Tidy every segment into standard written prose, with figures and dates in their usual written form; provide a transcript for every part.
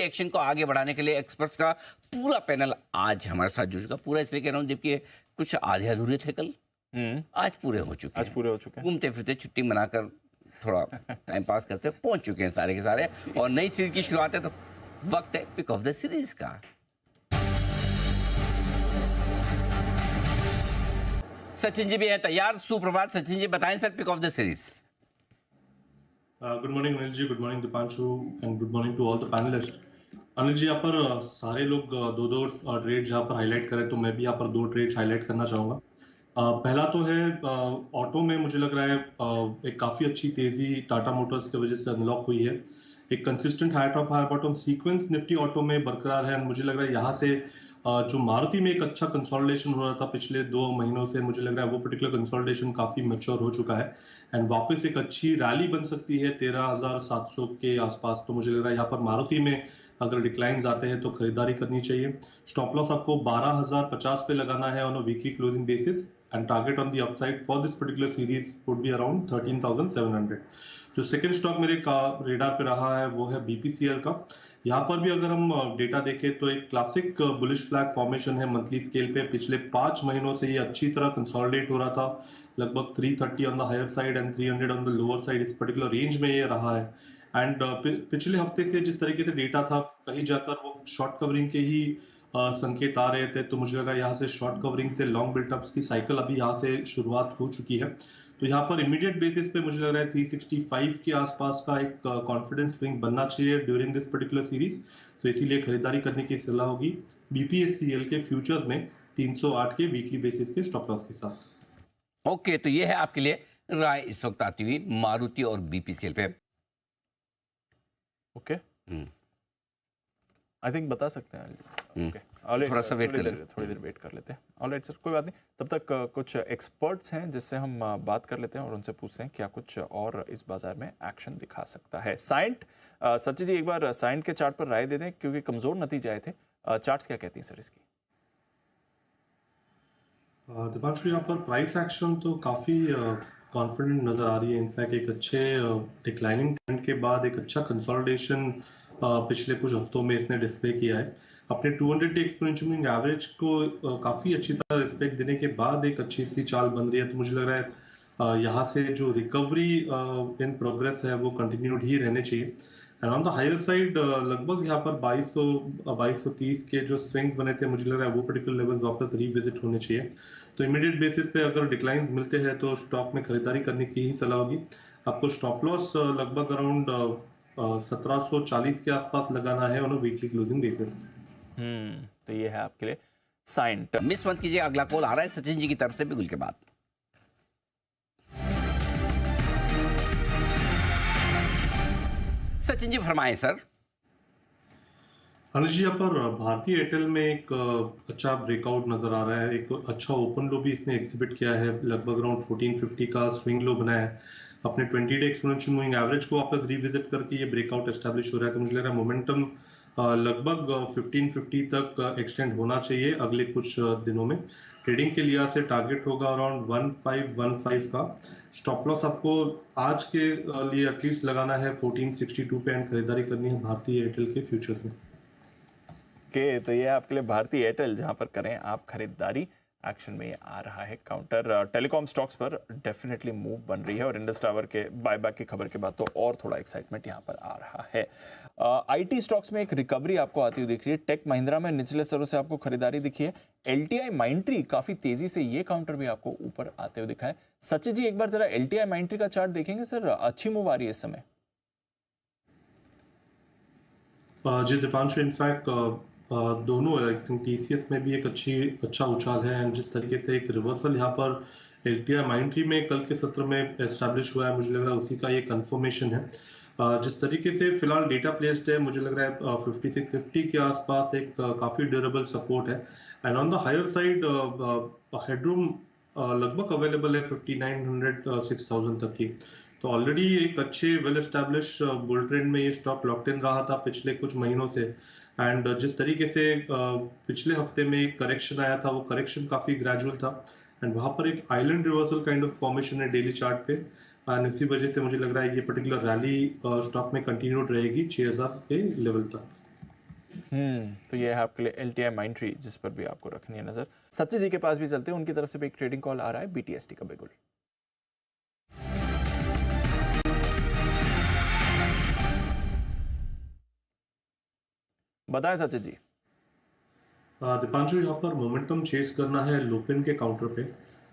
Action को आगे बढ़ाने के लिए एक्सपर्ट्स का पूरा पैनल आज हमारे साथ जुड़ चुका। पूरा इसलिए कह रहा हूँ जबकि कुछ आधे अधूरे थे कल, हम्म। आज पूरे हो चुके आज हैं। पूरे हो चुके हैं। घूमते फिरते छुट्टी मनाकर थोड़ा टाइम पास करते पहुंच चुके हैं सारे के सारे, और नई सीरीज की शुरुआत है तो वक्त है पिक ऑफ द सीरीज का। सचिन जी भी है तैयार। सुप्रभात सचिन जी, बताएं sir pick of the series. Good morning Anil ji, good morning Dipanshu and good morning to all the panelist. Anil ji, यहाँ पर सारे लोग दो दो ट्रेड्स यहाँ पर हाईलाइट करें तो मैं भी यहाँ पर दो ट्रेड्स हाईलाइट करना चाहूँगा। पहला तो है ऑटो में मुझे लग रहा है एक काफ़ी अच्छी तेज़ी टाटा मोटर्स की वजह से अनलॉक हुई है। एक consistent high top high bottom sequence Nifty auto में बरकरार है। मुझे लग रहा है यहाँ से जो मारुति में एक अच्छा कंसोलिडेशन हो रहा था पिछले 2 महीनों से, मुझे लग रहा है वो पर्टिकुलर कंसोलिडेशन काफ़ी मैच्योर हो चुका है एंड वापस एक अच्छी रैली बन सकती है 13,700 के आसपास। तो मुझे लग रहा है यहाँ पर मारुति में अगर डिक्लाइंस आते हैं तो खरीदारी करनी चाहिए। स्टॉप लॉस आपको 12,050 पे लगाना है on a weekly closing basis and target on the upside for this particular series would be around 13,700। जो सेकंड स्टॉक मेरे का रेडार पे रहा है वो है बीपीसीएल का। यहाँ पर भी अगर हम डेटा देखें तो एक क्लासिक बुलिश फ्लैग फॉर्मेशन है मंथली स्केल पे। पिछले 5 महीनों से ये अच्छी तरह कंसोलिडेट हो रहा था, लगभग 330 on the higher side and 300 on the lower side, इस पर्टिकुलर रेंज में ये रहा है। एंड पिछले हफ्ते से जिस तरीके से डेटा था, कहीं जाकर वो शॉर्ट कवरिंग के ही संकेत आ रहे थे। तो मुझे लगा यहाँ से शॉर्ट कवरिंग से लॉन्ग बिल्टअप्स की साइकिल अभी यहाँ से शुरुआत हो चुकी है। तो यहाँ पर इमीडिएट बेसिस पे मुझे लग रहा है 365 के आसपास का एक कॉन्फिडेंस स्विंग बनना चाहिए ड्यूरिंग दिस पर्टिकुलर सीरीज। तो इसीलिए खरीदारी करने की सलाह होगी बीपीएससीएल के फ्यूचर्स में 308 के वीकली बेसिस के स्टॉप लॉस के साथ। ओके, तो ये है आपके लिए राय इस वक्त आती हुई मारुति और बीपीसीएल पे। ओके, आई थिंक बता सकते हैं। ओके, थोड़ा सा वेट कर थोड़ी देर वेट कर लेते हैं। ऑलराइट सर, कोई बात नहीं। तब तक कुछ एक्सपर्ट्स हैं जिससे हम बात कर लेते हैं और उनसे पूछते हैं क्या कुछ और इस बाजार में एक्शन दिखा सकता है। साइंट, सचिन जी एक बार साइंट के चार्ट पर राय दे दें क्योंकि कमजोर नतीजे आए थे। चार्ट्स क्या कहती हैं सर इसकी? दीपांशु, यहाँ पर प्राइस एक्शन तो काफी कॉन्फिडेंट नजर आ रही है। इनफैक्ट एक अच्छे डिक्लाइनिंग ट्रेंड के बाद एक अच्छा कंसोलिडेशन पिछले कुछ हफ्तों में इसने डिस्प्ले किया है। अपने 200 डे एक्सपोनेंशियल मूविंग एवरेज को काफी अच्छी तरह रिस्पेक्ट देने के बाद एक अच्छी सी चाल बन रही है। तो मुझे लग रहा है यहाँ से जो रिकवरी इन प्रोग्रेस है वो कंटिन्यूड ही रहने चाहिए। And on the higher side लगभग यहाँ पर 2230 के जो स्विंग्स बने थे, मुझे लग रहा है वो पर्टिकुलर लेवल वापस रिविजिट होने चाहिए। तो इमीडिएट बेसिस पे अगर डिक्लाइंस मिलते हैं तो स्टॉक में खरीदारी करने की ही सलाह होगी। आपको स्टॉप लॉस लगभग अराउंड 1740 के आसपास लगाना है on a weekly closing basis. तो ये है आपके लिए साइंट। मिस मत कीजिए, अगला कॉल आ रहा है सचिन जी की तरफ से बिल्कुल के बाद। सचिन जी फरमाएं सर। अनुज जी, यहाँ पर भारतीय एयरटेल में एक अच्छा ब्रेकआउट नजर आ रहा है। एक अच्छा ओपन लो भी इसने एग्जिबिट किया है, लगभग अराउंड 1450 का स्विंग लो बनाया है। अपने 20 डे एक्सपोनेंशियल मूविंग एवरेज को वापस रिविजिट करके ये ब्रेकआउट एस्टैब्लिश हो रहा है। तो मुझे लग रहा है मोमेंटम लगभग 1550 तक एक्सटेंड होना चाहिए अगले कुछ दिनों में। ट्रेडिंग के लिहाज से टारगेट होगा अराउंड 1515 का। स्टॉप लॉस आपको आज के लिए एटलीस्ट लगाना है 1462 पे एंड खरीदारी करनी है भारतीय एयरटेल के फ्यूचर्स में। ओके, तो ये आपके लिए भारतीय एयरटेल, जहां पर करें आप खरीदारी। एक्शन में ये आ रहा है काउंटर। टेलीकॉम स्टॉक्स पर डेफिनेटली मूव बन रही है और इंडस टावर के बायबैक की खबर के बाद तो और थोड़ा एक्साइटमेंट यहां पर आ रहा है। आईटी स्टॉक्स में एक रिकवरी आपको आती हुई दिख रही है। टेक महिंद्रा में निचले स्तरों से आपको खरीदारी दिखी है। एलटीआई माइंट्री काफी तेजी से ये काउंटर भी आपको ऊपर आते हुए दिखा है। सचिन जी एक बार जरा एलटीआई माइंट्री का चार्ट देखेंगे सर, अच्छी मूव आ रही है इस समय। जी दीपांशु, इनफैक्ट दोनों आई थिंक टीसीएस में भी एक अच्छा उछाल है एंड जिस तरीके से एक रिवर्सल यहाँ पर एलटीआई माइंट्री में कल के सत्र में एस्टैब्लिश हुआ है, मुझे लग रहा है उसी का ये कंफर्मेशन है। जिस तरीके से फिलहाल डेटा प्लेस्ड है, मुझे लग रहा है 5650 के आसपास एक काफी ड्यूरेबल सपोर्ट है and on the higher side headroom लगभग अवेलेबल है 5900 6000 तक की। तो ऑलरेडी एक अच्छे वेल एस्टैब्लिश बुल ट्रेंड में ये स्टॉक लॉक्ड इन रहा था पिछले कुछ महीनों से एंड जिस तरीके से पिछले हफ्ते में एक करेक्शन आया था, वो करेक्शन काफी ग्रेजुअल था एंड वहां पर एक island reversal kind of formation है डेली चार्ट पे एंड इसी वजह से मुझे लग रहा है ये पर्टिकुलर रैली स्टॉक में कंटिन्यूड रहेगी 6000 के लेवल तक। तो ये है आपके लिए LTI Mindtree, जिस पर भी आपको रखनी है नजर। सत्य जी के पास भी चलते हैं, उनकी तरफ से भी एक ट्रेडिंग कॉल आ रहा है BTST का बिगुल। बताएं सत्य जी। दीपांशु, यहाँ पर मोमेंटम चेस करना है लुपिन के काउंटर पे।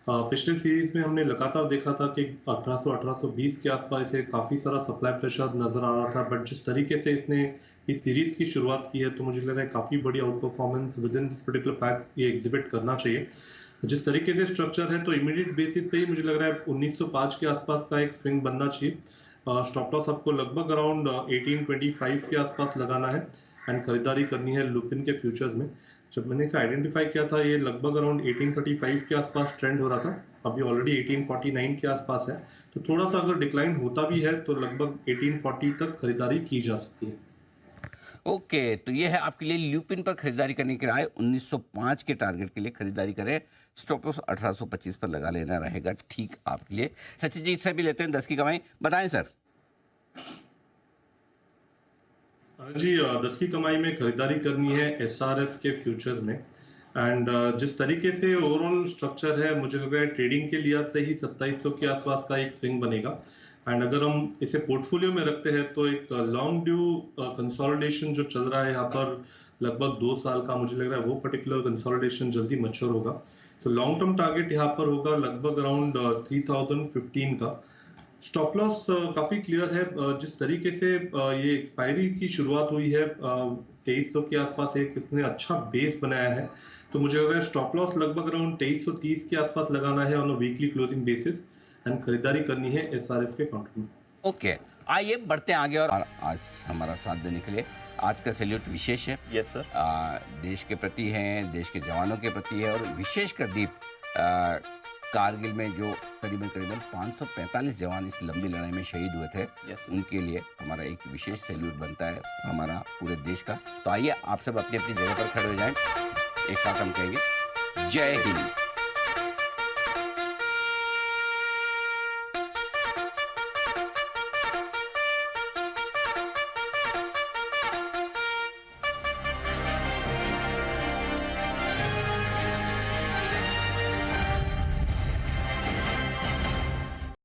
पिछले सीरीज में हमने लगातार देखा था कि 1800-1820 के आसपास इसे काफी सारा सप्लाई प्रेशर नजर आ रहा था, बट जिस तरीके से इसने इस सीरीज की शुरुआत की है तो मुझे लग रहा है काफी बड़ी out performance with in this particular pack ये एग्जिबिट करना चाहिए। जिस तरीके से स्ट्रक्चर है तो इमीडिएट बेसिस पे ही मुझे लग रहा है 1905 के आसपास का एक स्विंग बनना चाहिए। स्टॉप लॉस आपको लगभग अराउंड 1825 के आसपास लगाना है एंड खरीदारी करनी है लुपिन के फ्यूचर्स में। जब मैंने इसे आइडेंटिफाई किया था ये लगभग अराउंड 1835 के आसपास ट्रेंड हो रहा था, अभी ऑलरेडी 1849 के आसपास है, तो थोड़ा सा अगर डिक्लाइन होता भी है तो लगभग 1840 तक खरीदारी की जा सकती है। ओके, तो ये है आपके लिए ल्यूपिन पर खरीदारी करने की राय। 1905 के टारगेट के लिए खरीदारी करें, स्टॉप लॉस 1825 पर लगा लेना रहेगा ठीक आपके लिए। सचिन जी, इससे भी लेते हैं 10 की कमाई, बताएं सर। जी, 10 की कमाई में खरीदारी करनी है SRF के फ्यूचर्स में एंड जिस तरीके से ओवरऑल स्ट्रक्चर है मुझे लग रहा है ट्रेडिंग के लिहाज से ही 2700 के आसपास का एक स्विंग बनेगा एंड अगर हम इसे पोर्टफोलियो में रखते हैं तो एक लॉन्ग ड्यू कंसोलिडेशन जो चल रहा है यहाँ पर लगभग 2 साल का, मुझे लग रहा है वो पर्टिकुलर कंसोलिडेशन जल्दी मैच्योर होगा। तो लॉन्ग टर्म टारगेट यहाँ पर होगा लगभग अराउंड 3015 का। स्टॉप लॉस काफी क्लियर है। जिस तरीके से ये एक्सपायरी की शुरुआत हुई है 2300 के आसपास एक इसने अच्छा बेस बनाया है, तो मुझे लग रहा है स्टॉप लॉस लगभग अराउंड 2330 के आसपास लगाना है on a weekly closing basis and खरीदारी करनी है SRF के काउंटर में। ओके, आइए बढ़ते हैं आगे। और आज हमारा साथ देने के लिए आज का सैल्यूट विशेष है। Yes sir. देश के प्रति हैं, देश के जवानों के प्रति है, और विशेषकर दीप कारगिल में जो करीबन 545 जवान इस लंबी लड़ाई में शहीद हुए थे, यस उनके लिए हमारा एक विशेष सैल्यूट बनता है हमारा पूरे देश का। तो आइए आप सब अपनी अपनी जगह पर खड़े हो जाएं, एक साथ हम कहेंगे जय हिंद।